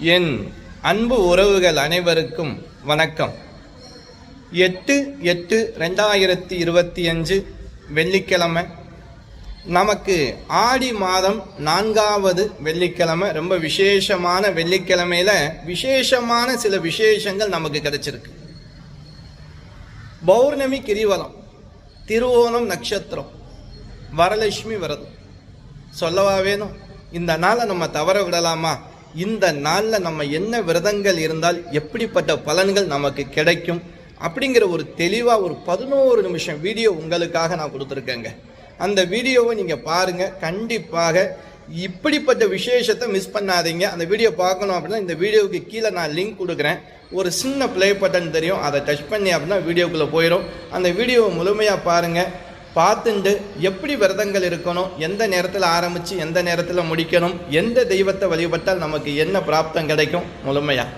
என் அன்பு உறவுகள் அனைவருக்கும் வணக்கம். 8/8/2025 வெள்ளிக்கிழமை. நமக்கு ஆடி மாதம் 4வது வெள்ளிக்கிழமை. ரொம்ப விசேஷமான வெள்ளிக்கிழமையில விசேஷமான சில விசேஷங்கள் நமக்கு கிடைச்சிருக்கு. பௌர்ணமி கிரிவலம், திருவோணம் நட்சத்திரம், வரலட்சுமி விரதம். சொல்லவா வேணும்? இந்த நாளை நம்ம தவற விடலாமா? இந்த நாளில் நம்ம என்ன விரதங்கள் இருந்தால் எப்படிப்பட்ட பலன்கள் நமக்கு கிடைக்கும் அப்படிங்கிற ஒரு தெளிவாக ஒரு 11 நிமிஷம் வீடியோ உங்களுக்காக நான் கொடுத்துருக்கேங்க. அந்த வீடியோவை நீங்கள் பாருங்கள். கண்டிப்பாக இப்படிப்பட்ட விசேஷத்தை மிஸ் பண்ணாதீங்க. அந்த வீடியோ பார்க்கணும் அப்படின்னா இந்த வீடியோவுக்கு கீழே நான் லிங்க் கொடுக்குறேன். ஒரு சின்ன ப்ளே பட்டன் தெரியும், அதை டச் பண்ணி அப்படின்னா வீடியோக்குள்ளே போயிடும். அந்த வீடியோவை முழுமையாக பாருங்கள். பார்த்துட்டு எப்படி விரதங்கள் இருக்கணும், எந்த நேரத்தில் ஆரம்பித்து எந்த நேரத்தில் முடிக்கணும், எந்த தெய்வத்தை வழிபட்டால் நமக்கு என்ன பிராப்தம் கிடைக்கும் முழுமையாக